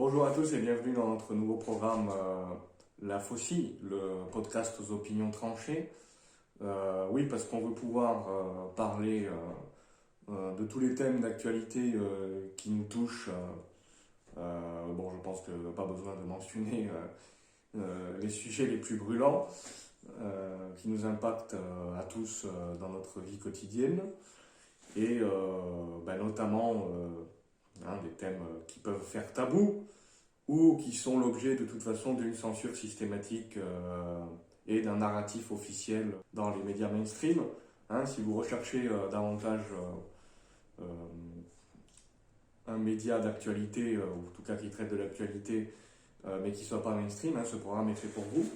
Bonjour à tous et bienvenue dans notre nouveau programme La Faucille, le podcast aux opinions tranchées. Oui, parce qu'on veut pouvoir parler de tous les thèmes d'actualité qui nous touchent. Bon, je pense que pas besoin de mentionner les sujets les plus brûlants qui nous impactent à tous dans notre vie quotidienne et notamment des thèmes qui peuvent faire tabou ou qui sont l'objet de toute façon d'une censure systématique et d'un narratif officiel dans les médias mainstream. Si vous recherchez davantage un média d'actualité, ou en tout cas qui traite de l'actualité, mais qui ne soit pas mainstream, ce programme est fait pour vous.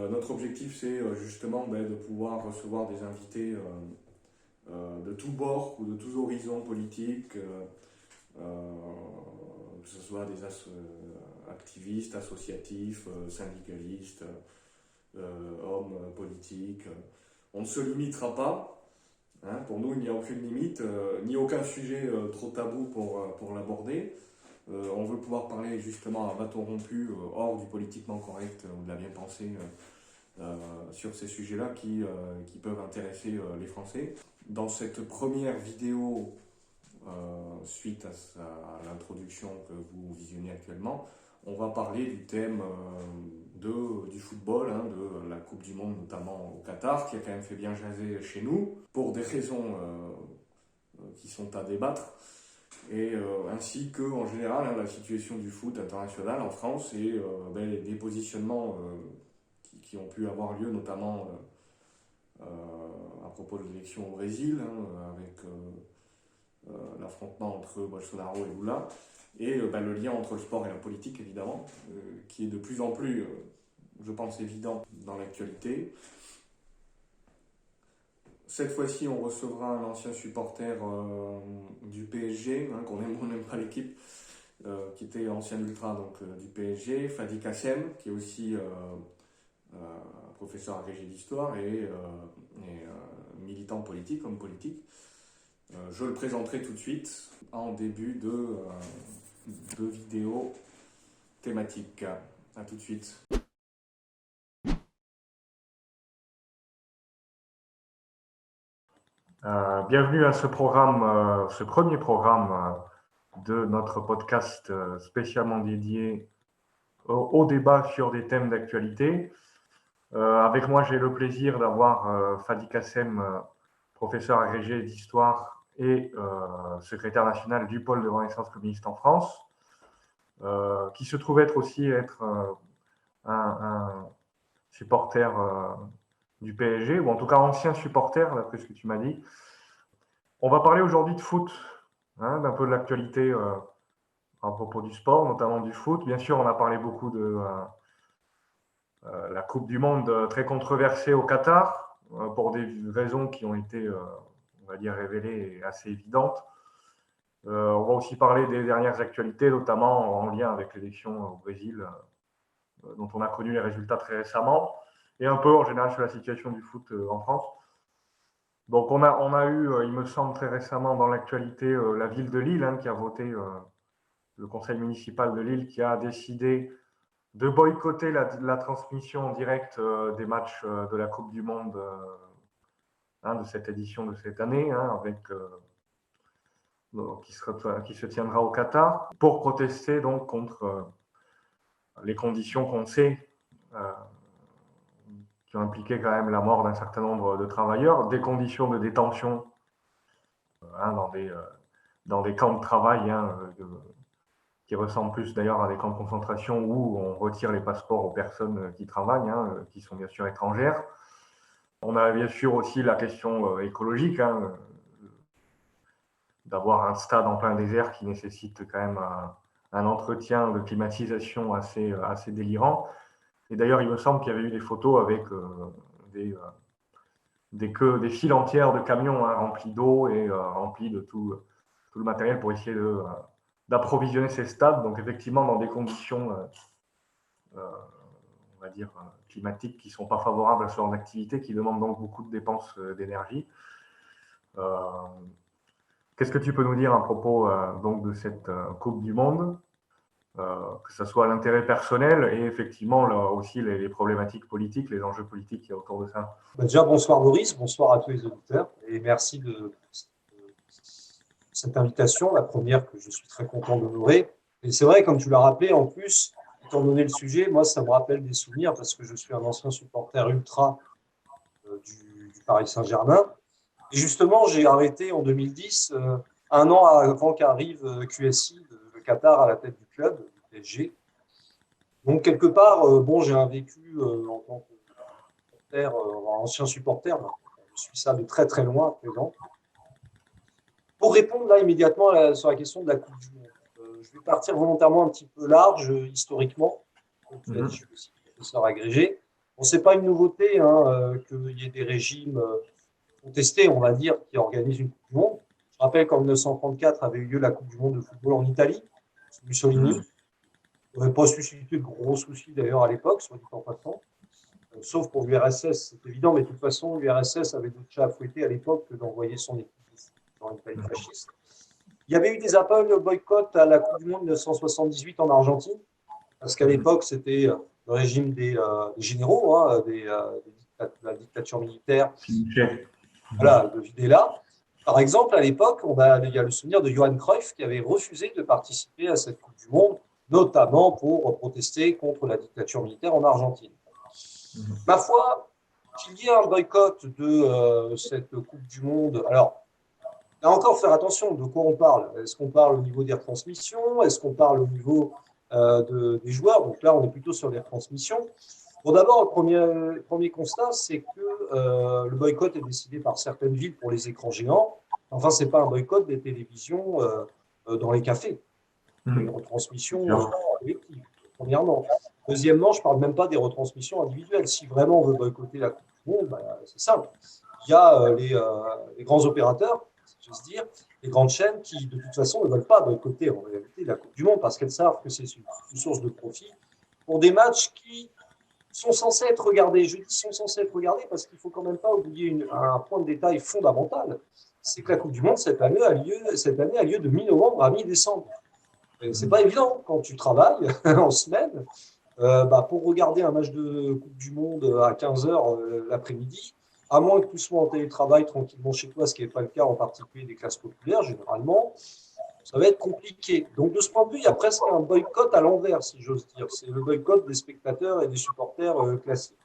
Notre objectif, c'est justement de pouvoir recevoir des invités de tous bords ou de tous horizons politiques, que ce soit des activistes, associatifs, syndicalistes, hommes politiques. On ne se limitera pas. Pour nous, il n'y a aucune limite, ni aucun sujet trop tabou pour l'aborder. On veut pouvoir parler justement à bâton rompu, hors du politiquement correct ou de la bien-pensée, sur ces sujets-là qui peuvent intéresser les Français. Dans cette première vidéo, suite à l'introduction que vous visionnez actuellement, on va parler du thème du football, de la Coupe du Monde notamment au Qatar, qui a quand même fait bien jaser chez nous, pour des raisons qui sont à débattre, et ainsi que en général la situation du foot international en France et des positionnements qui ont pu avoir lieu, notamment à propos de l'élection au Brésil, avec l'affrontement entre Bolsonaro et Lula, et le lien entre le sport et la politique, évidemment, qui est de plus en plus, je pense, évident dans l'actualité. Cette fois-ci, on recevra un ancien supporter du PSG, qu'on aime ou on n'aime pas l'équipe, qui était ancien ultra du PSG, Fadi Kassem, qui est aussi professeur agrégé d'histoire et militant politique, homme politique. Je le présenterai tout de suite en début de vidéo thématique. A tout de suite. Bienvenue à ce programme, ce premier programme de notre podcast spécialement dédié au débat sur des thèmes d'actualité. Avec moi, j'ai le plaisir d'avoir Fadi Kassem, professeur agrégé d'histoire et secrétaire national du pôle de Renaissance communiste en France, qui se trouve être un supporter du PSG, ou en tout cas ancien supporter, d'après ce que tu m'as dit. On va parler aujourd'hui de foot, d'un peu de l'actualité à propos du sport, notamment du foot. Bien sûr, on a parlé beaucoup de la Coupe du Monde très controversée au Qatar, pour des raisons qui ont été, on va dire, révélées et assez évidentes. On va aussi parler des dernières actualités, notamment en lien avec l'élection au Brésil, dont on a connu les résultats très récemment, et un peu en général sur la situation du foot en France. Donc on a eu, il me semble très récemment dans l'actualité, la ville de Lille qui a voté, le conseil municipal de Lille qui a décidé de boycotter la transmission en direct des matchs de la Coupe du Monde de cette édition de cette année, qui se tiendra au Qatar, pour protester donc contre les conditions qu'on sait qui ont impliqué quand même la mort d'un certain nombre de travailleurs, des conditions de détention dans des camps de travail qui ressemblent plus d'ailleurs à des camps de concentration où on retire les passeports aux personnes qui travaillent, qui sont bien sûr étrangères. On a bien sûr aussi la question écologique, d'avoir un stade en plein désert qui nécessite quand même un entretien de climatisation assez délirant. Et d'ailleurs, il me semble qu'il y avait eu des photos avec des files entières de camions remplis d'eau et remplis de tout le matériel pour essayer d'approvisionner ces stades. Donc effectivement, dans des conditions, on va dire, climatiques qui ne sont pas favorables à ce genre d'activité, qui demandent donc beaucoup de dépenses d'énergie. Qu'est-ce que tu peux nous dire à propos donc de cette Coupe du Monde que ce soit l'intérêt personnel et effectivement là, aussi les problématiques politiques, les enjeux politiques qu'il y a autour de ça. Déjà, bonsoir Boris, bonsoir à tous les auditeurs et merci de cette invitation, la première que je suis très content d'honorer. Et c'est vrai, comme tu l'as rappelé, en plus, étant donné le sujet, moi, ça me rappelle des souvenirs parce que je suis un ancien supporter ultra du Paris Saint-Germain. Et justement, j'ai arrêté en 2010, un an avant qu'arrive QSI, le Qatar, à la tête du club, du PSG. Donc, quelque part, bon, j'ai un vécu en tant que supporter, ancien supporter. Je suis ça de très très loin à présent. Pour répondre là immédiatement sur la question de la Coupe du Monde, je vais partir volontairement un petit peu large historiquement. Comme tu l'as dit, je suis aussi professeur agrégé. Bon, ce n'est pas une nouveauté hein, qu'il y ait des régimes contestés, on va dire, qui organisent une Coupe du Monde. Je rappelle qu'en 1934 avait eu lieu la Coupe du Monde de football en Italie, sous Mussolini. Il n'aurait pas suscité de gros soucis d'ailleurs à l'époque, soit dit en passant. Sauf pour l'URSS, c'est évident, mais de toute façon, l'URSS avait d'autres chats à fouetter à l'époque que d'envoyer son équipe dans l'Italie fasciste. Il y avait eu des appels au boycott à la Coupe du Monde 1978 en Argentine, parce qu'à l'époque, c'était le régime des généraux, hein, de la dictature militaire, voilà, de Videla. Par exemple, à l'époque, il y a le souvenir de Johan Cruyff qui avait refusé de participer à cette Coupe du Monde, notamment pour protester contre la dictature militaire en Argentine. Ma foi, qu'il y ait un boycott de cette Coupe du Monde, alors, là encore, faire attention de quoi on parle. Est-ce qu'on parle au niveau des retransmissions? Est-ce qu'on parle au niveau des joueurs? Donc là, on est plutôt sur les retransmissions. Bon, d'abord, le premier constat, c'est que le boycott est décidé par certaines villes pour les écrans géants. Enfin, ce n'est pas un boycott des télévisions dans les cafés. Une retransmission collective, premièrement. Deuxièmement, je ne parle même pas des retransmissions individuelles. Si vraiment on veut boycotter la Coupe du Monde, bah, c'est simple. Il y a les grands opérateurs, si j'ose dire, les grandes chaînes qui, de toute façon, ne veulent pas boycotter en réalité la Coupe du Monde parce qu'elles savent que c'est une source de profit pour des matchs qui sont censés être regardés. Je dis sont censés être regardés parce qu'il ne faut quand même pas oublier un point de détail fondamental. C'est que la Coupe du Monde, cette année, a lieu de mi-novembre à mi-décembre. C'est pas évident quand tu travailles en semaine pour regarder un match de Coupe du Monde à 15h l'après-midi, à moins que tu sois en télétravail tranquillement chez toi, ce qui n'est pas le cas en particulier des classes populaires, généralement, ça va être compliqué. Donc, de ce point de vue, il y a presque un boycott à l'envers, si j'ose dire. C'est le boycott des spectateurs et des supporters classiques.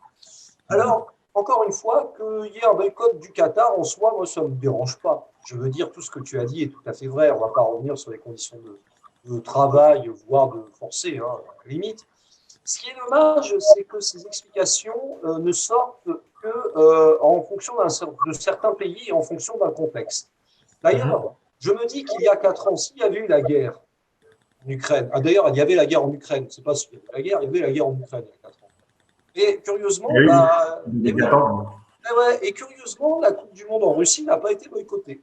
Alors, encore une fois, qu'il y ait un boycott du Qatar en soi, moi, ça ne me dérange pas. Je veux dire, tout ce que tu as dit est tout à fait vrai. On ne va pas revenir sur les conditions de travail, voire de forcer, hein, à la limite. Ce qui est dommage, c'est que ces explications ne sortent que en fonction de certains pays et en fonction d'un contexte. D'ailleurs, je me dis qu'il y a 4 ans, s'il y avait eu la guerre en Ukraine, d'ailleurs, il y avait la guerre en Ukraine, c'est pas s'il y avait la guerre, il y avait la guerre en Ukraine il y a 4 ans. Et curieusement, et curieusement, la Coupe du Monde en Russie n'a pas été boycottée.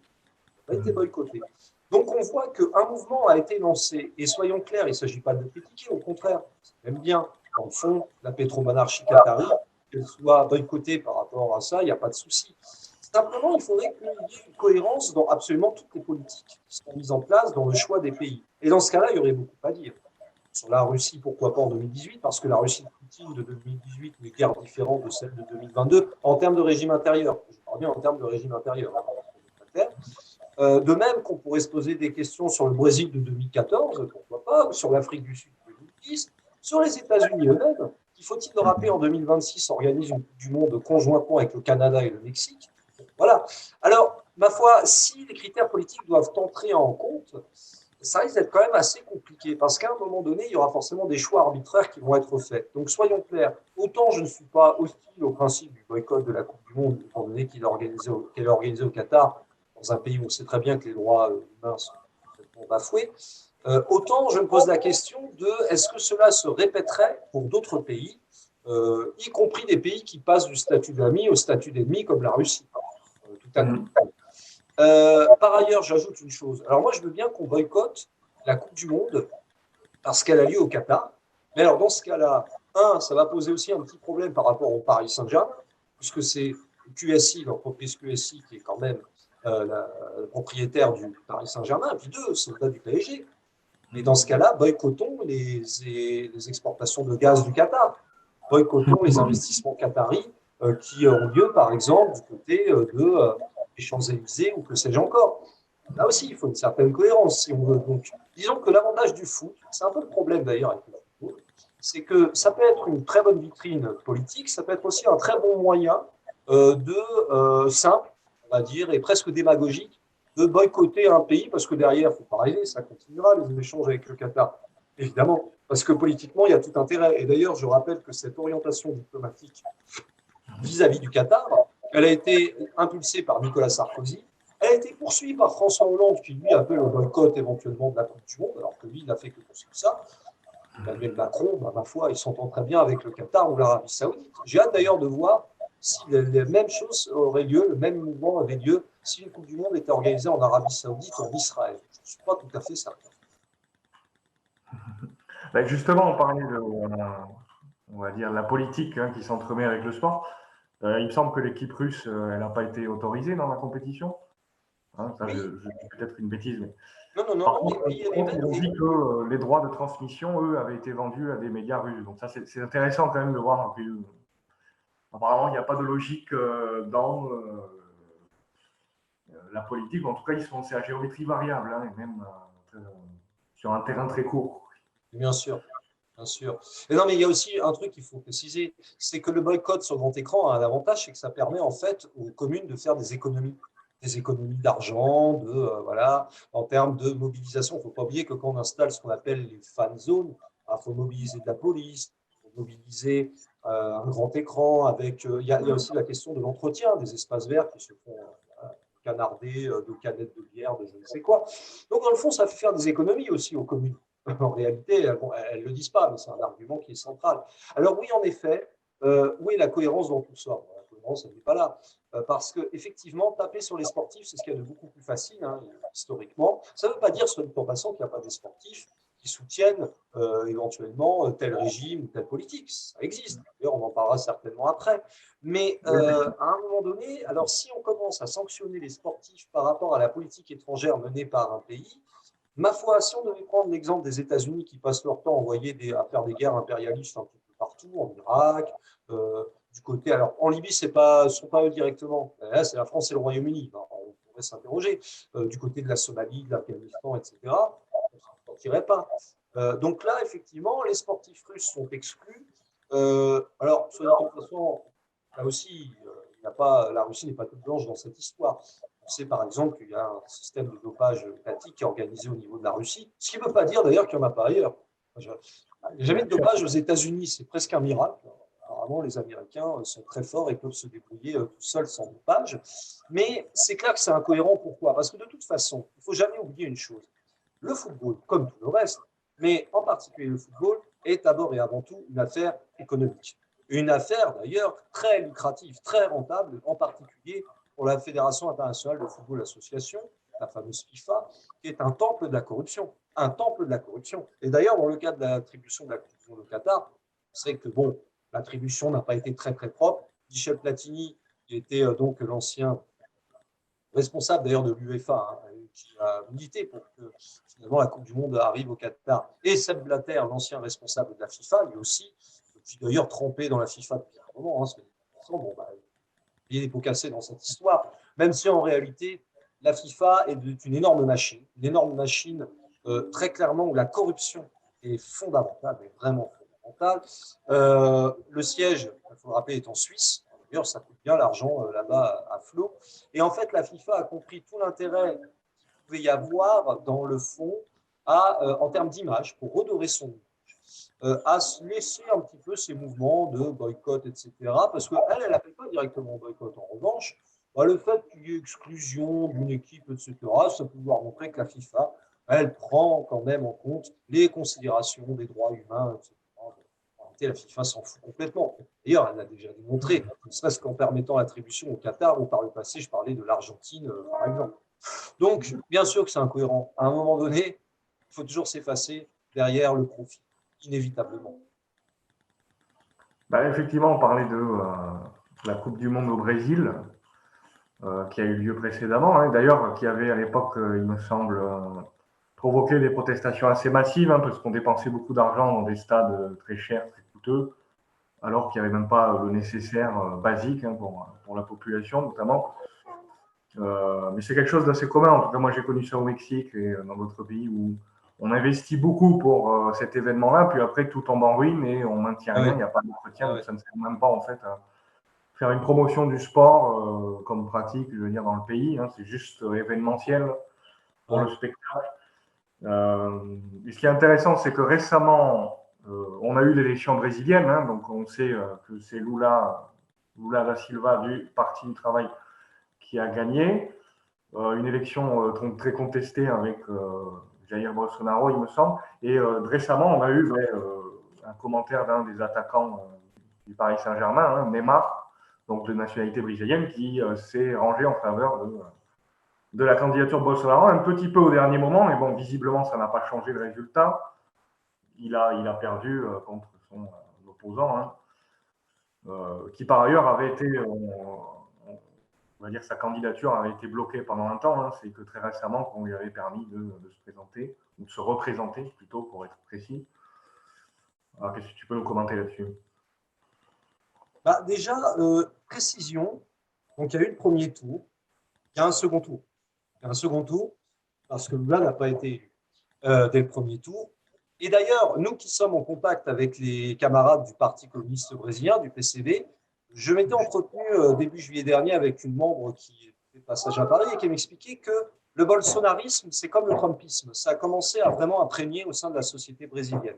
Donc on voit qu'un mouvement a été lancé, et soyons clairs, il ne s'agit pas de le critiquer, au contraire, c'est même bien, dans le fond, la pétromonarchie qatari, qu'elle soit boycottée par rapport à ça, il n'y a pas de souci. Simplement, il faudrait qu'il y ait une cohérence dans absolument toutes les politiques qui sont mises en place dans le choix des pays. Et dans ce cas-là, il y aurait beaucoup à dire. Sur la Russie, pourquoi pas en 2018, parce que la Russie de Poutine de 2018 est guère différente de celle de 2022 en termes de régime intérieur. Je parle bien en termes de régime intérieur. De même qu'on pourrait se poser des questions sur le Brésil de 2014, pourquoi pas, sur l'Afrique du Sud de 2010, sur les États-Unis eux-mêmes, qui, faut-il le rappeler, en 2026 organisent une Coupe du Monde conjointement avec le Canada et le Mexique. Voilà. Alors, ma foi, si les critères politiques doivent entrer en compte, ça risque d'être quand même assez compliqué, parce qu'à un moment donné, il y aura forcément des choix arbitraires qui vont être faits. Donc, soyons clairs, autant je ne suis pas hostile au principe du boycott de la Coupe du Monde, étant donné qu'elle est organisée au Qatar, dans un pays où on sait très bien que les droits humains sont complètement bafoués, autant je me pose la question de est-ce que cela se répéterait pour d'autres pays, y compris des pays qui passent du statut d'ami au statut d'ennemi, comme la Russie, tout à coup. Par ailleurs, j'ajoute une chose. Alors moi, je veux bien qu'on boycotte la Coupe du Monde parce qu'elle a lieu au Qatar. Mais alors, dans ce cas-là, ça va poser aussi un petit problème par rapport au Paris Saint-Germain, puisque c'est QSI, l'entreprise QSI, qui est quand même la propriétaire du Paris Saint-Germain. Et puis 2, c'est le cas du PSG. Mais dans ce cas-là, boycottons les exportations de gaz du Qatar. Boycottons les investissements qataris qui ont lieu, par exemple, du côté des Champs-Élysées ou que sais-je encore. Là aussi, il faut une certaine cohérence si on veut. Donc, disons que l'avantage du foot, c'est un peu le problème d'ailleurs avec le football, c'est que ça peut être une très bonne vitrine politique, ça peut être aussi un très bon moyen simple, on va dire, et presque démagogique, de boycotter un pays, parce que derrière, il ne faut pas rêver, ça continuera les échanges avec le Qatar, évidemment, parce que politiquement, il y a tout intérêt. Et d'ailleurs, je rappelle que cette orientation diplomatique vis-à-vis du Qatar, elle a été impulsée par Nicolas Sarkozy, elle a été poursuivie par François Hollande, qui lui appelle au boycott éventuellement de la Coupe du Monde, alors que lui, il n'a fait que poursuivre ça. Emmanuel Macron, ma foi, il s'entend très bien avec le Qatar ou l'Arabie Saoudite. J'ai hâte d'ailleurs de voir si les mêmes choses auraient lieu, le même mouvement avait lieu si une Coupe du Monde était organisée en Arabie Saoudite ou en Israël. Je ne suis pas tout à fait certain. Justement, on parlait de, on va dire, la politique qui s'entremêle avec le sport. Il me semble que l'équipe russe, elle n'a pas été autorisée dans la compétition. Ça, Oui. je dis peut-être une bêtise, mais Non. par contre, on dit que les droits de transmission, eux, avaient été vendus à des médias russes. Donc ça, c'est intéressant quand même de voir que apparemment, il n'y a pas de logique dans la politique. En tout cas, c'est à géométrie variable, et même sur un terrain très court. Bien sûr. Bien sûr. Et non, mais il y a aussi un truc qu'il faut préciser, c'est que le boycott sur grand écran a un avantage, c'est que ça permet en fait aux communes de faire des économies d'argent, voilà, en termes de mobilisation. Il ne faut pas oublier que quand on installe ce qu'on appelle les fan zones, il faut mobiliser de la police, il faut mobiliser un grand écran. Il y a aussi la question de l'entretien des espaces verts qui se font canarder de canettes de bière, de je ne sais quoi. Donc, dans le fond, ça fait faire des économies aussi aux communes. En réalité, elles ne le disent pas, mais c'est un argument qui est central. Alors oui, en effet, où est la cohérence dans tout ça? La cohérence, elle n'est pas là. Parce qu'effectivement, taper sur les sportifs, c'est ce qu'il y a de beaucoup plus facile, historiquement. Ça ne veut pas dire, soit dit en passant, qu'il n'y a pas des sportifs qui soutiennent éventuellement tel régime ou telle politique. Ça existe. D'ailleurs, on en parlera certainement après. Mais à un moment donné, alors si on commence à sanctionner les sportifs par rapport à la politique étrangère menée par un pays, ma foi, si on devait prendre l'exemple des États-Unis qui passent leur temps à faire des guerres impérialistes un petit peu partout, en Irak, du côté. Alors, en Libye, ce ne sont pas eux directement. Là, c'est la France et le Royaume-Uni. On pourrait s'interroger. Du côté de la Somalie, de l'Afghanistan, etc., on ne sortirait pas. Donc là, effectivement, les sportifs russes sont exclus. Alors, soit dit en passant, là aussi, la Russie n'est pas toute blanche dans cette histoire. On sait par exemple qu'il y a un système de dopage étatique qui est organisé au niveau de la Russie, ce qui ne veut pas dire d'ailleurs qu'il n'y en a pas ailleurs. Il n'y a jamais de dopage aux États-Unis, c'est presque un miracle. Apparemment, les Américains sont très forts et peuvent se débrouiller tout seuls sans dopage. Mais c'est clair que c'est incohérent. Pourquoi? Parce que de toute façon, il ne faut jamais oublier une chose. Le football, comme tout le reste, mais en particulier le football, est d'abord et avant tout une affaire économique. Une affaire d'ailleurs très lucrative, très rentable, en particulier pour la Fédération internationale de football association, la fameuse FIFA, qui est un temple de la corruption. Un temple de la corruption. Et d'ailleurs, dans le cadre de l'attribution de la Coupe du Monde au Qatar, c'est que bon, l'attribution n'a pas été très très propre. Michel Platini, qui était donc l'ancien responsable d'ailleurs de l'UEFA, qui a milité pour que finalement la Coupe du Monde arrive au Qatar, et Sepp Blatter, l'ancien responsable de la FIFA, lui aussi, qui d'ailleurs trempé dans la FIFA depuis un moment, bon, il y a des pots cassés dans cette histoire, même si en réalité, la FIFA est une énorme machine très clairement où la corruption est fondamentale, est vraiment fondamentale. Le siège, il faut le rappeler, est en Suisse. D'ailleurs, ça coûte bien l'argent là-bas à flot. Et en fait, la FIFA a compris tout l'intérêt qu'il pouvait y avoir dans le fond en termes d'image, pour redorer son image, à se laisser un petit peu ces mouvements de boycott, etc. Parce qu'elle n'appelle pas directement boycott. En revanche, le fait qu'il y ait exclusion d'une équipe, etc., ça peut pouvoir montrer que la FIFA, elle prend quand même en compte les considérations des droits humains, etc. En réalité, la FIFA s'en fout complètement. D'ailleurs, elle l'a déjà démontré, ne serait-ce qu'en permettant l'attribution au Qatar, ou par le passé, je parlais de l'Argentine, par exemple. Donc, bien sûr que c'est incohérent. À un moment donné, il faut toujours s'effacer derrière le profit, inévitablement. Effectivement, on parlait de la Coupe du Monde au Brésil, qui a eu lieu précédemment, d'ailleurs, qui avait à l'époque, il me semble, provoqué des protestations assez massives, hein, parce qu'on dépensait beaucoup d'argent dans des stades très chers, très coûteux, alors qu'il n'y avait même pas le nécessaire basique, hein, pour la population notamment. Mais c'est quelque chose d'assez commun. En tout cas, moi, j'ai connu ça au Mexique et dans d'autres pays où on investit beaucoup pour cet événement-là, puis après, tout tombe en ruine et on ne maintient rien, il n'y a pas d'entretien, donc ça ne sert même pas en fait à faire une promotion du sport comme pratique, je veux dire, dans le pays. Hein, c'est juste événementiel pour le spectacle. Et ce qui est intéressant, c'est que récemment, on a eu l'élection brésilienne, hein, donc on sait que c'est Lula da Silva du Parti du Travail qui a gagné. Une élection très contestée avec Jair Bolsonaro, il me semble. Et récemment, on a eu un commentaire d'un des attaquants du Paris Saint-Germain, hein, Neymar, donc de nationalité brésilienne, qui s'est rangé en faveur de la candidature Bolsonaro, un petit peu au dernier moment, mais bon, visiblement, ça n'a pas changé le résultat. Il a perdu contre son opposant, hein, qui par ailleurs avait été, on va dire, sa candidature avait été bloquée pendant un temps. Hein. C'est que très récemment qu'on lui avait permis de se présenter, ou de se représenter plutôt, pour être précis. Alors, qu'est-ce que tu peux nous commenter là-dessus? Déjà, précision. Donc, il y a eu le premier tour. Il y a un second tour. Il y a un second tour parce que Lula n'a pas été élu dès le premier tour. Et d'ailleurs, nous qui sommes en contact avec les camarades du Parti communiste brésilien, du PCB, je m'étais entretenu début juillet dernier avec une membre qui fait passage à Paris et qui m'expliquait que le bolsonarisme, c'est comme le trumpisme. Ça a commencé à vraiment imprégner au sein de la société brésilienne.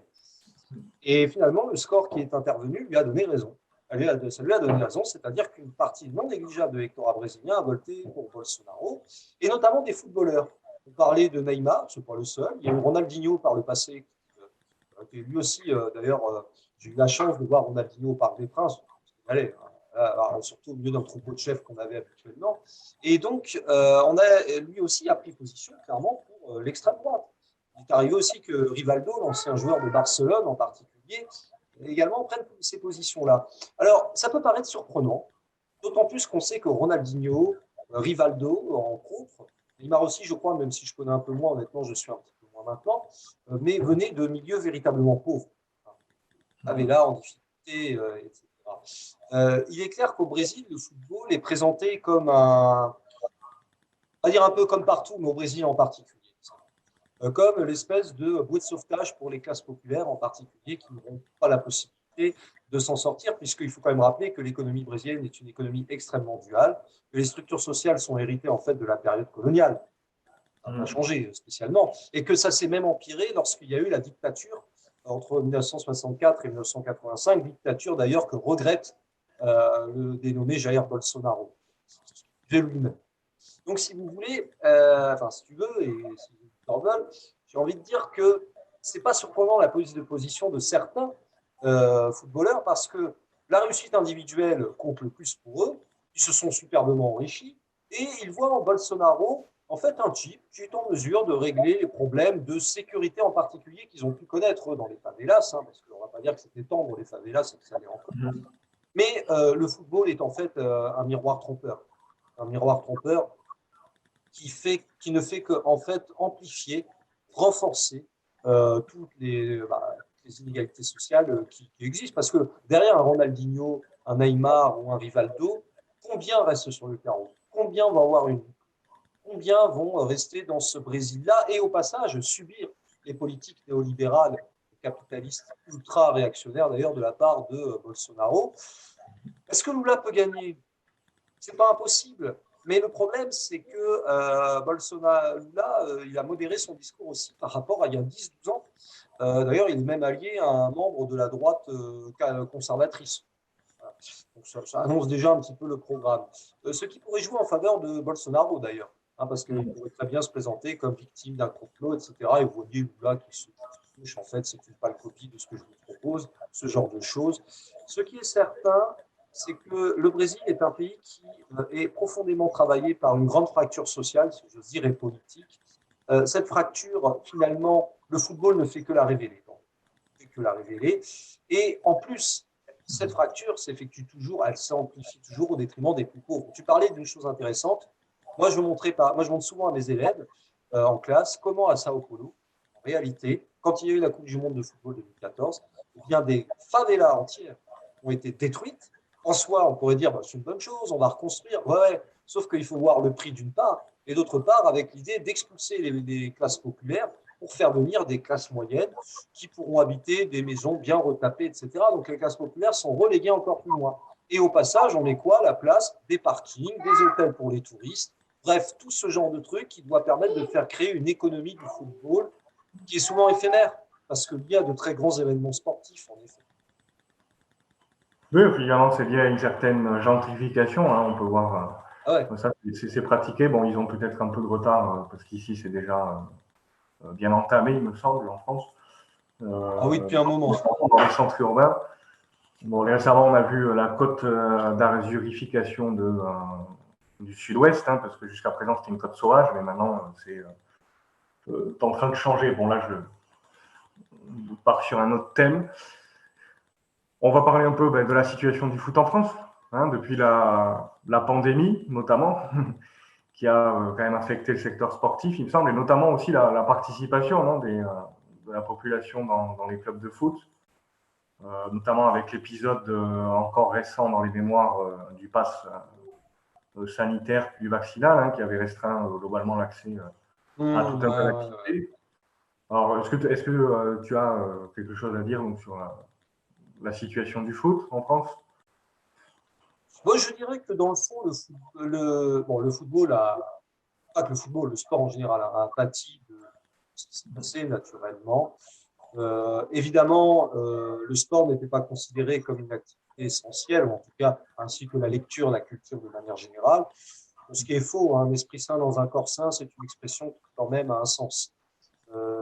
Et finalement, le score qui est intervenu lui a donné raison. Ça lui a donné raison, c'est-à-dire qu'une partie non négligeable de l'électorat brésilien a voté pour Bolsonaro, et notamment des footballeurs. On parlait de Neymar, ce n'est pas le seul. Il y a eu Ronaldinho par le passé, qui lui aussi, d'ailleurs, j'ai eu la chance de voir Ronaldinho au Parc des Princes. Allez, surtout au milieu d'un troupeau de chefs qu'on avait habituellement. Et donc, lui aussi a pris position clairement pour l'extrême droite. Il est arrivé aussi que Rivaldo, l'ancien joueur de Barcelone en particulier, également prenne ces positions-là. Alors, ça peut paraître surprenant, d'autant plus qu'on sait que Ronaldinho, Rivaldo, entre autres, Neymar aussi, je crois, même si je connais un peu moins, honnêtement, je suis un petit peu moins maintenant, mais venait de milieux véritablement pauvres. Favela en difficulté, etc. Il est clair qu'au Brésil, le football est présenté comme on va dire un peu comme partout, mais au Brésil en particulier, comme l'espèce de bouée de sauvetage pour les classes populaires en particulier qui n'auront pas la possibilité de s'en sortir, puisqu'il faut quand même rappeler que l'économie brésilienne est une économie extrêmement duale, que les structures sociales sont héritées en fait de la période coloniale. Ça n'a pas changé spécialement, et que ça s'est même empiré lorsqu'il y a eu la dictature entre 1964 et 1985, dictature d'ailleurs que regrette le dénommé Jair Bolsonaro, lui-même. Donc, si vous voulez, si tu veux, et si tu t'en donnes, j'ai envie de dire que ce n'est pas surprenant la prise de position de certains footballeurs parce que la réussite individuelle compte le plus pour eux. Ils se sont superbement enrichis et ils voient en Bolsonaro en fait un type qui est en mesure de régler les problèmes de sécurité en particulier qu'ils ont pu connaître dans les favelas, hein, parce qu'on ne va pas dire que c'était tendre les favelas, c'est que ça allait encore. Mais le football est en fait un miroir trompeur. Un miroir trompeur qui ne fait que en fait, amplifier, renforcer toutes les inégalités sociales qui existent. Parce que derrière un Ronaldinho, un Neymar ou un Rivaldo, combien restent sur le carreau? Combien vont avoir une Combien vont rester dans ce Brésil-là et au passage subir les politiques néolibérales, capitalistes, ultra-réactionnaires d'ailleurs de la part de Bolsonaro? Est-ce que Lula peut gagner? Ce n'est pas impossible. Mais le problème, c'est que Bolsonaro, il a modéré son discours aussi par rapport à il y a 10-12 ans. D'ailleurs, il est même allié à un membre de la droite conservatrice. Voilà. Donc ça annonce déjà un petit peu le programme. Ce qui pourrait jouer en faveur de Bolsonaro, d'ailleurs, hein, parce qu'il pourrait très bien se présenter comme victime d'un complot, etc. Et vous voyez Lula qui se touche, en fait, c'est une pâle copie de ce que je vous propose, ce genre de choses. Ce qui est certain, c'est que le Brésil est un pays qui est profondément travaillé par une grande fracture sociale, si j'ose dire, et politique. Cette fracture, finalement, le football ne fait que la révéler. Et en plus, cette fracture s'effectue toujours, elle s'amplifie toujours au détriment des plus pauvres. Tu parlais d'une chose intéressante. Moi, je montre souvent à mes élèves en classe comment à Sao Paulo, réalité, quand il y a eu la Coupe du Monde de football 2014, eh bien des favelas entières ont été détruites. En soi, on pourrait dire bah, c'est une bonne chose, on va reconstruire. Ouais, sauf qu'il faut voir le prix d'une part, et d'autre part, avec l'idée d'expulser les classes populaires pour faire venir des classes moyennes qui pourront habiter des maisons bien retapées, etc. Donc les classes populaires sont reléguées encore plus loin. Et au passage, on met quoi? La place des parkings, des hôtels pour les touristes. Bref, tout ce genre de trucs qui doit permettre de faire créer une économie du football qui est souvent éphémère, parce qu'il y a de très grands événements sportifs, en effet. Oui, évidemment, c'est lié à une certaine gentrification, hein, on peut voir Ah ouais. ça, c'est pratiqué. Bon, ils ont peut-être un peu de retard parce qu'ici, c'est déjà bien entamé, il me semble, en France. Ah oui, depuis un moment. Dans les centres urbains. Bon, récemment, on a vu la cote d'arzurification du sud-ouest, hein, parce que jusqu'à présent, c'était une cote sauvage, mais maintenant, c'est en train de changer. Bon, là, je pars sur un autre thème. On va parler un peu de la situation du foot en France, hein, depuis la pandémie, notamment, qui a quand même affecté le secteur sportif, il me semble, et notamment aussi la participation non, de la population dans les clubs de foot. Notamment avec l'épisode encore récent dans les mémoires du pass sanitaire puis vaccinal, hein, qui avait restreint globalement l'accès à tout un tas Ouais, ouais, ouais. d'activités. Alors, est-ce que tu as quelque chose à dire donc, sur la situation du foot en France? Moi, je dirais que dans le fond, le football pas que le football, le sport en général a pâti de ce qui s'est passé naturellement. Évidemment, le sport n'était pas considéré comme une activité essentielle, ou en tout cas, ainsi que la lecture, la culture de manière générale. Ce qui est faux, hein, un esprit sain dans un corps sain, c'est une expression qui quand même a un sens.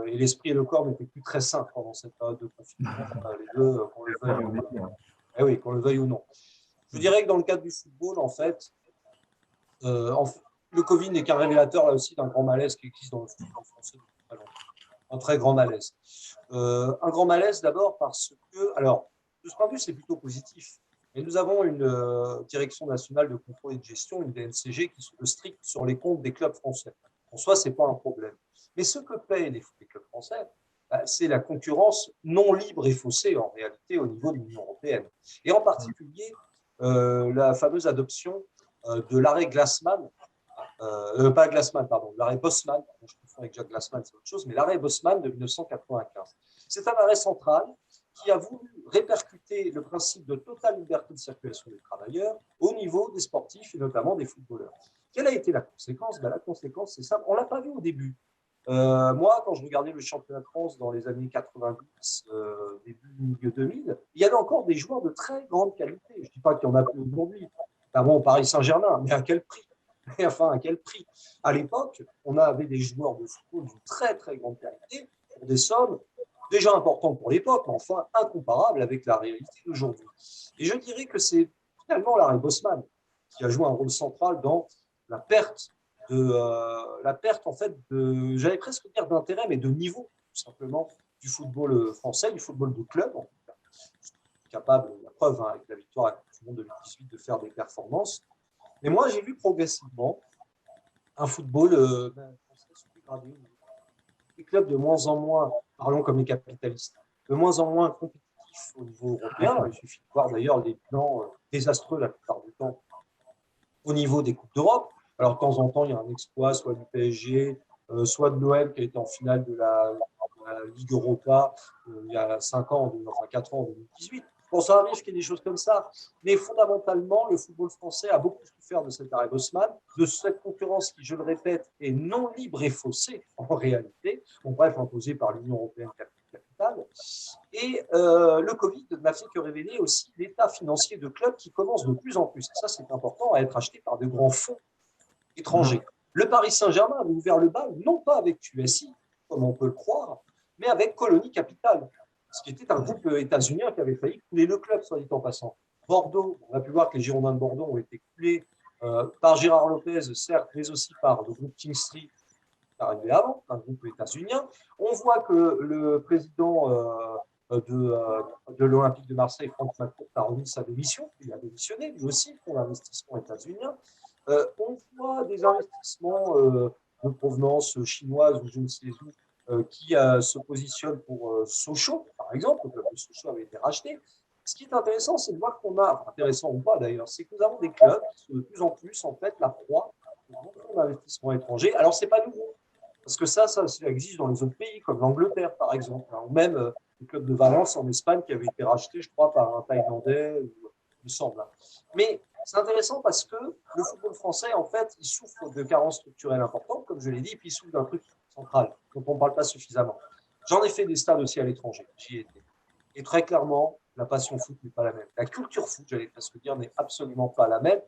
Et l'esprit et le corps n'étaient plus très sains pendant cette période de confinement, les deux, oui, qu'on le veuille ou non. Je dirais que dans le cadre du football, en fait, euh, en, le Covid n'est qu'un révélateur là aussi d'un grand malaise qui existe dans le football français depuis très longtemps. Un très grand malaise. Un grand malaise d'abord parce que, alors, de ce point de vue, c'est plutôt positif. Mais nous avons une direction nationale de contrôle et de gestion, une DNCG, qui se stricte sur les comptes des clubs français. En soi, ce n'est pas un problème. Mais ce que payent les clubs français, bah, c'est la concurrence non libre et faussée en réalité au niveau de l'Union européenne. Et en particulier, la fameuse adoption de l'arrêt Glassman, pas Glassman, pardon, l'arrêt Bosman, je confonds avec Jack Glassman, c'est autre chose, mais l'arrêt Bosman de 1995. C'est un arrêt central qui a voulu répercuter le principe de totale liberté de circulation des travailleurs au niveau des sportifs et notamment des footballeurs. Quelle a été la conséquence? La conséquence, c'est simple, on ne l'a pas vu au début. Moi, quand je regardais le championnat de France dans les années 90, début, milieu 2000, il y avait encore des joueurs de très grande qualité. Je ne dis pas qu'il y en a plus aujourd'hui, notamment au Paris Saint-Germain, mais à quel prix? Enfin, à quel prix? À l'époque, on avait des joueurs de football d'une très très grande qualité pour des sommes déjà importantes pour l'époque, mais enfin incomparables avec la réalité d'aujourd'hui. Et je dirais que c'est finalement l'arrêt Bosman qui a joué un rôle central dans la perte la perte en fait de, j'allais presque dire d'intérêt, mais de niveau tout simplement du football français, du football de club, en tout cas, capable, la preuve hein, avec la victoire à la Coupe du Monde 2018 de faire des performances. Mais moi, j'ai vu progressivement un football français se dégrader. Les clubs de moins en moins, parlons comme les capitalistes, de moins en moins compétitifs au niveau européen. Il suffit de voir d'ailleurs les plans désastreux la plupart du temps au niveau des Coupes d'Europe. Alors, de temps en temps, il y a un exploit, soit du PSG, soit de l'OM qui a été en finale de la Ligue Europa il y a 5 ans, enfin 4 ans, en 2018. Bon, ça arrive qu'il y ait des choses comme ça. Mais fondamentalement, le football français a beaucoup souffert de cet arrêt Bosman, de cette concurrence qui, je le répète, est non libre et faussée en réalité, bref, imposée par l'Union européenne capitale. Et le Covid n'a fait que révéler aussi l'état financier de clubs qui commence de plus en plus, et ça c'est important, à être acheté par de grands fonds étrangers. Le Paris Saint-Germain avait ouvert le bal, non pas avec QSI, comme on peut le croire, mais avec Colony Capital, ce qui était un groupe états-unien qui avait failli couler le club, soit dit en passant. Bordeaux, on a pu voir que les Girondins de Bordeaux ont été coulés par Gérard Lopez, certes, mais aussi par le groupe King Street, arrivé avant, un groupe états-unien. On voit que le président de l'Olympique de Marseille, Franck McCourt, a remis sa démission. Il a démissionné, lui aussi, pour l'investissement états-unien. On voit des investissements de provenance chinoise ou je ne sais où qui se positionne pour Sochaux, par exemple. Le club de Sochaux avait été racheté. Ce qui est intéressant, c'est de voir qu'on a, enfin, intéressant ou pas d'ailleurs, c'est que nous avons des clubs qui sont de plus en plus, en fait, la proie de beaucoup d'investissements étrangers. Alors, ce n'est pas nouveau, parce que ça existe dans les autres pays, comme l'Angleterre, par exemple, ou même le club de Valence en Espagne qui avait été racheté, je crois, par un Thaïlandais, il me semble. Mais c'est intéressant parce que le football français, en fait, il souffre de carences structurelles importantes, comme je l'ai dit, et puis il souffre d'un truc central dont on ne parle pas suffisamment. J'en ai fait des stades aussi à l'étranger, j'y ai été. Et très clairement, la passion foot n'est pas la même. La culture foot, j'allais presque dire, n'est absolument pas la même.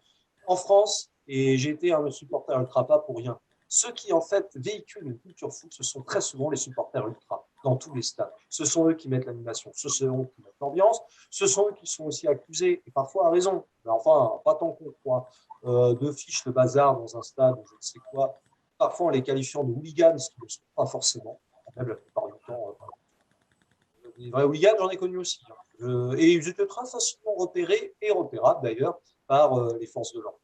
En France, et j'ai été un supporter ultra pas pour rien, ceux qui en fait véhiculent une culture foot, ce sont très souvent les supporters ultra, dans tous les stades. Ce sont eux qui mettent l'animation, ce sont eux qui mettent l'ambiance, ce sont eux qui sont aussi accusés, et parfois à raison, mais enfin, pas tant qu'on croit, de fiches le bazar dans un stade, ou je ne sais quoi, parfois en les qualifiant de hooligans, ce qui ne sont pas forcément, même la plupart du temps. Des vrais hooligans, j'en ai connu aussi. Et ils étaient très facilement repérés et repérables d'ailleurs par les forces de l'ordre.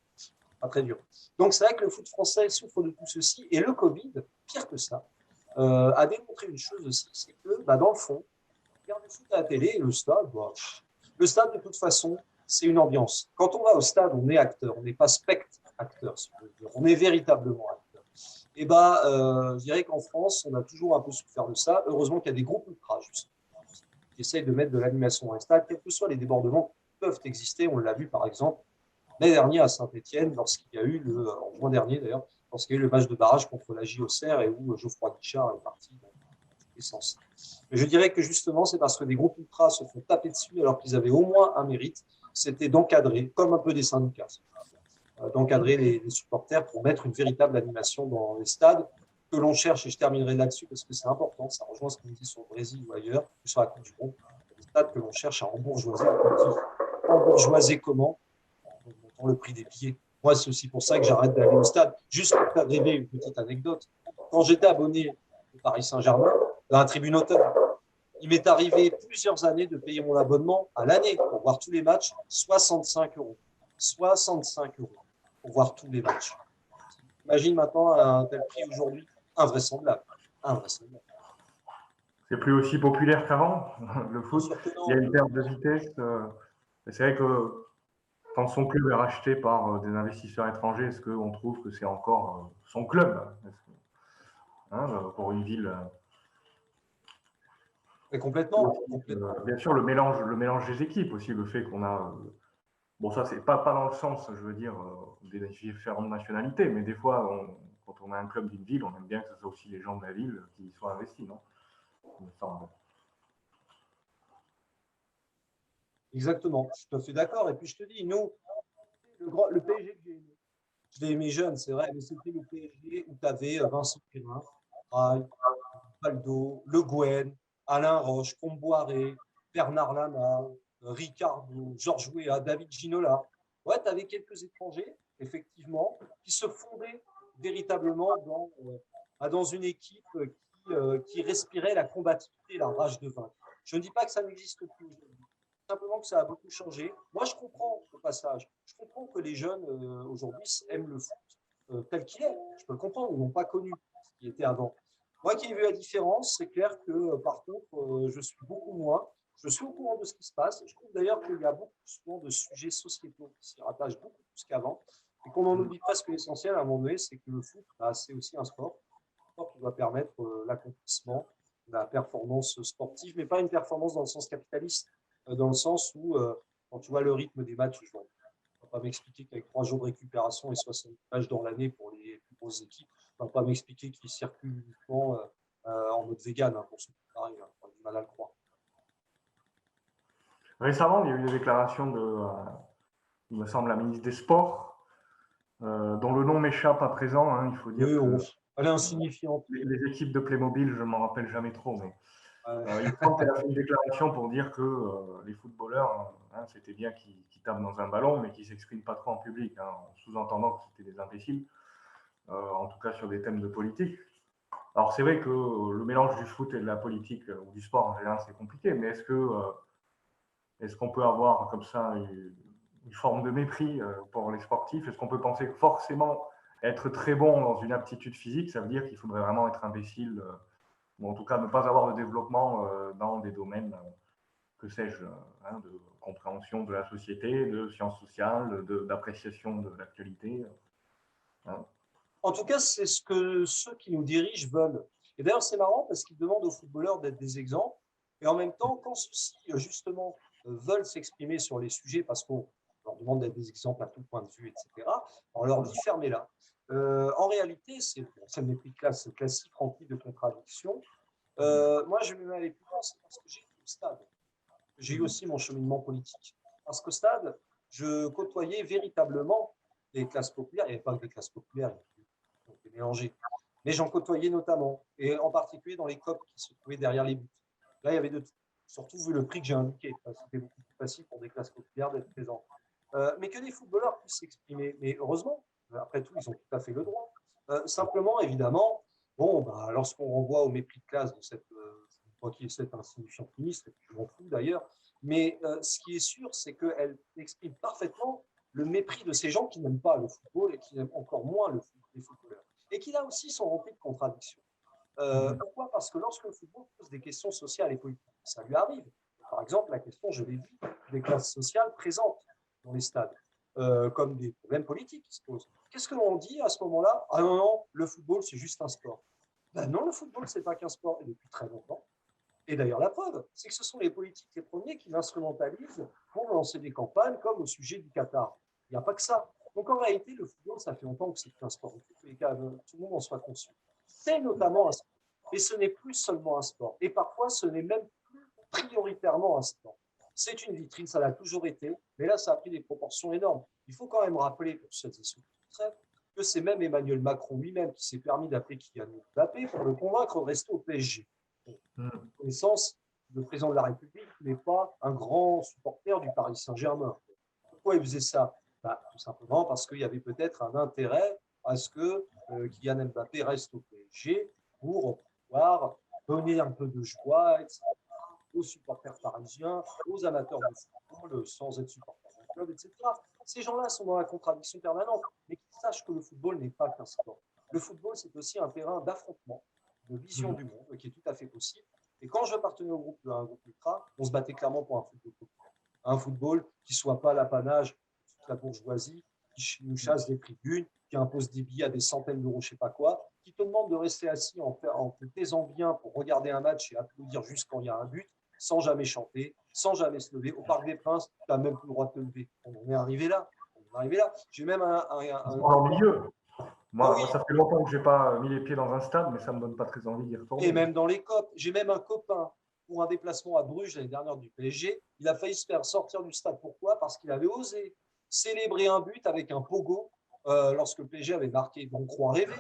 Pas très dur. Donc c'est vrai que le foot français souffre de tout ceci. Et le Covid, pire que ça, a démontré une chose aussi, c'est que dans le fond, regarder le foot à la télé et le stade de toute façon, c'est une ambiance. Quand on va au stade, on est acteur, on n'est pas spectateur, si on veut dire. On est véritablement acteur. Et je dirais qu'en France, on a toujours un peu souffert de ça. Heureusement qu'il y a des groupes ultras, justement, qui essayent de mettre de l'animation dans les stades, quels que soient les débordements qui peuvent exister. On l'a vu, par exemple, l'année dernière à Saint-Etienne, lorsqu'il y a eu, en juin dernier d'ailleurs, lorsqu'il y a eu le match de barrage contre la JOCR et où Geoffroy Guichard est parti dans les sens. Mais je dirais que justement, c'est parce que des groupes ultras se font taper dessus alors qu'ils avaient au moins un mérite, c'était d'encadrer, comme un peu des syndicats, d'encadrer les supporters pour mettre une véritable animation dans les stades que l'on cherche, et je terminerai là-dessus parce que c'est important, ça rejoint ce qu'on dit sur le Brésil ou ailleurs, ou sur la Coupe du Monde, des stades que l'on cherche à embourgeoiser. Embourgeoiser comment? En montant le prix des billets. Moi, c'est aussi pour ça que j'arrête d'aller au stade. Juste pour faire rêver une petite anecdote. Quand j'étais abonné au Paris Saint-Germain, à un tribune hôtel, il m'est arrivé plusieurs années de payer mon abonnement à l'année pour voir tous les matchs, 65 euros. 65 euros pour voir tous les matchs. Imagine maintenant un tel prix aujourd'hui, invraisemblable. Invraisemblable. C'est plus aussi populaire qu'avant, le Bien foot. sûr que Il y a non. une perte de vitesse. C'est vrai que quand son club est racheté par des investisseurs étrangers, est-ce qu'on trouve que c'est encore son club, pour une ville? Mais complètement, Bien sûr, le mélange des équipes aussi, le fait qu'on a. Bon, ça, c'est pas dans le sens, je veux dire, des différentes nationalités, mais des fois, quand on a un club d'une ville, on aime bien que ce soit aussi les gens de la ville qui y soient investis, non? Il me semble. Exactement. Je suis tout à fait d'accord. Et puis je te dis, nous, le PSG que j'ai aimé, je l'ai aimé jeune, c'est vrai, mais c'était le PSG où tu avais Vincent Perrin, Rail, Baldo, Le Guen, Alain Roche, Comboiré, Bernard Lama, Ricardo, Georges Weah, David Ginola. Ouais, tu avais quelques étrangers, effectivement, qui se fondaient véritablement dans une équipe qui respirait la combativité et la rage de vaincre. Je ne dis pas que ça n'existe plus aujourd'hui, simplement que ça a beaucoup changé. Moi, je comprends au passage, je comprends que les jeunes aujourd'hui aiment le foot tel qu'il est. Je peux le comprendre, ils n'ont pas connu ce qui était avant. Moi qui ai vu la différence, c'est clair que par contre, je suis beaucoup moins. Je suis au courant de ce qui se passe. Je trouve d'ailleurs qu'il y a beaucoup souvent de sujets sociétaux qui s'y rattachent beaucoup plus qu'avant et qu'on en oublie presque l'essentiel à un moment donné, c'est que le foot, c'est aussi un sport qui doit permettre l'accomplissement, la performance sportive, mais pas une performance dans le sens capitaliste, dans le sens où, quand tu vois le rythme des matchs, je ne va pas m'expliquer qu'avec 3 jours de récupération et 60 matchs dans l'année pour les plus grosses équipes, on ne va pas m'expliquer qu'ils circulent uniquement en mode vegan, pour ceux qui pareil, on a du mal à le croire. Récemment, il y a eu des déclarations il me semble, la ministre des Sports, dont le nom m'échappe à présent. Il faut dire Oui, que elle est insignifiante. les équipes de Playmobil, je ne m'en rappelle jamais trop, mais il me Ouais. semble qu'elle a fait une déclaration pour dire que les footballeurs, c'était bien qu'ils tapent dans un ballon, mais qu'ils ne s'expriment pas trop en public, en sous-entendant que c'était des imbéciles, en tout cas sur des thèmes de politique. Alors c'est vrai que le mélange du foot et de la politique, ou du sport en général, c'est compliqué, mais est-ce qu'on peut avoir comme ça une forme de mépris pour les sportifs? Est-ce qu'on peut penser que forcément être très bon dans une aptitude physique, ça veut dire qu'il faudrait vraiment être imbécile ou en tout cas ne pas avoir de développement dans des domaines, que sais-je, de compréhension de la société, de sciences sociales, d'appréciation de l'actualité. Hein. En tout cas, c'est ce que ceux qui nous dirigent veulent. Et d'ailleurs, c'est marrant parce qu'ils demandent aux footballeurs d'être des exemples. Et en même temps, quand ceux-ci, justement, veulent s'exprimer sur les sujets parce qu'on leur demande d'être des exemples à tout point de vue, etc., on leur dit fermez-la. En réalité, c'est mépris classique rempli de contradictions. Moi, je me mets à l'épouvante, c'est parce que j'ai été au stade. J'ai eu aussi mon cheminement politique. Parce qu'au stade, je côtoyais véritablement les classes populaires. Il n'y avait pas que des classes populaires, on était mélangés. Mais j'en côtoyais notamment, et en particulier dans les COP qui se trouvaient derrière les buts. Là, il y avait de tout. Surtout vu le prix que j'ai indiqué. C'était beaucoup plus facile pour des classes populaires d'être présents. Mais que des footballeurs puissent s'exprimer. Mais heureusement, après tout, ils ont tout à fait le droit. Simplement, évidemment, bon, bah, lorsqu'on renvoie au mépris de classe de cette insignifiante ministre, je m'en fous d'ailleurs, mais ce qui est sûr, c'est qu'elle exprime parfaitement le mépris de ces gens qui n'aiment pas le football et qui n'aiment encore moins les footballeurs. Et qui là aussi sont remplis de contradictions. Pourquoi? Parce que lorsque le football pose des questions sociales et politiques, ça lui arrive. Par exemple, la question, je l'ai dit, des classes sociales présentes dans les stades, comme des problèmes politiques qui se posent. Qu'est-ce que l'on dit à ce moment-là? Ah non, non, le football, c'est juste un sport. Ben non, le football, c'est pas qu'un sport, et depuis très longtemps. Et d'ailleurs, la preuve, c'est que ce sont les politiques les premiers qui l'instrumentalisent pour lancer des campagnes comme au sujet du Qatar. Il n'y a pas que ça. Donc en réalité, le football, ça fait longtemps que c'est un sport. En tous les cas, tout le monde en soit conscient. C'est notamment un sport. Et ce n'est plus seulement un sport. Et parfois, ce n'est même plus prioritairement un sport. C'est une vitrine, ça l'a toujours été, mais là, ça a pris des proportions énormes. Il faut quand même rappeler, pour celles et ceux qui traitent, que c'est même Emmanuel Macron lui-même qui s'est permis d'appeler Kylian Mbappé pour le convaincre de rester au PSG. Connaissance, le président de la République n'est pas un grand supporter du Paris Saint-Germain. Pourquoi il faisait ça? Bah, tout simplement parce qu'il y avait peut-être un intérêt à ce que Kylian Mbappé reste au PSG pour pouvoir donner un peu de joie, etc., aux supporters parisiens, aux amateurs de football, sans être supporters d'un club, etc. Ces gens-là sont dans la contradiction permanente, mais qu'ils sachent que le football n'est pas qu'un sport. Le football, c'est aussi un terrain d'affrontement, de vision du monde, qui est tout à fait possible. Et quand je appartenais à un groupe ultra, on se battait clairement pour un football populaire. Un football qui ne soit pas l'apanage de toute la bourgeoisie, qui nous chasse des tribunes, qui impose des billets à des centaines d'euros, je ne sais pas quoi, qui te demande de rester assis en te taisant bien pour regarder un match et applaudir juste quand il y a un but, sans jamais chanter, sans jamais se lever. Au Parc des Princes, tu n'as même plus le droit de te lever. On en est arrivé là. J'ai même En milieu. Moi, oui. ça fait longtemps que je n'ai pas mis les pieds dans un stade, mais ça ne me donne pas très envie d'y retourner. Et même dans les COP. J'ai même un copain pour un déplacement à Bruges l'année dernière du PSG. Il a failli se faire sortir du stade. Pourquoi? Parce qu'il avait osé célébrer un but avec un pogo lorsque le PSG avait marqué. On croit rêver.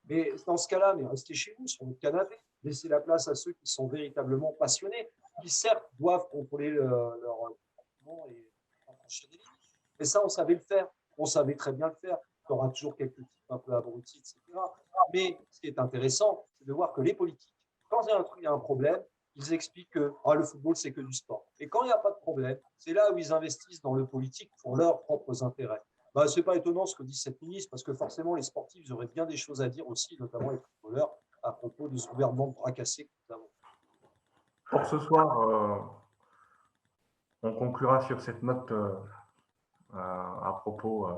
Mais dans ce cas-là, mais restez chez vous, sur votre canapé. Laissez la place à ceux qui sont véritablement passionnés, qui certes doivent contrôler leur comportement et franchir des limites. Mais ça, on savait le faire. On savait très bien le faire. Il y aura toujours quelques types un peu abrutis, etc. Mais ce qui est intéressant, c'est de voir que les politiques, quand il y a un problème, ils expliquent que le football, c'est que du sport. Et quand il n'y a pas de problème, c'est là où ils investissent dans le politique pour leurs propres intérêts. Bah, ce n'est pas étonnant ce que dit cette ministre, parce que forcément, les sportifs, ils auraient bien des choses à dire aussi, notamment les footballeurs, à propos de ce gouvernement de bras cassés que nous avons. Pour ce soir, on conclura sur cette note à propos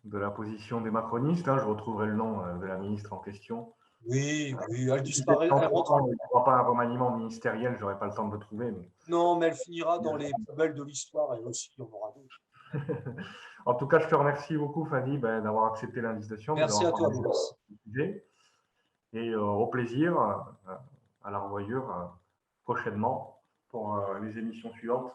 de la position des macronistes. Je retrouverai le nom de la ministre en question. Oui, elle disparaît. Il n'y aura pas un remaniement ministériel, je n'aurai pas le temps de le trouver. Mais... Non, mais elle finira dans les poubelles de l'histoire et aussi, il y en aura d'autres. En tout cas, je te remercie beaucoup, Fanny, d'avoir accepté l'invitation. Merci à toi, Boris. Et au plaisir, à la revoyure prochainement pour les émissions suivantes.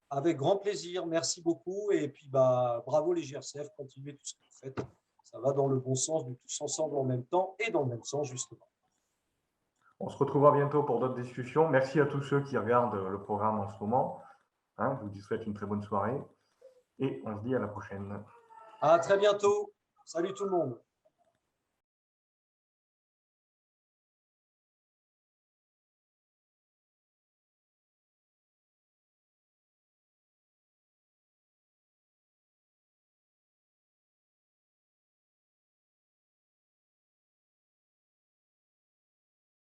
Avec grand plaisir, merci beaucoup. Et puis, bravo les GRCF, continuez tout ce que vous faites. Ça va dans le bon sens, du tous ensemble en même temps et dans le même sens, justement. On se retrouvera bientôt pour d'autres discussions. Merci à tous ceux qui regardent le programme en ce moment. Je vous souhaite une très bonne soirée et on se dit à la prochaine. À très bientôt. Salut tout le monde.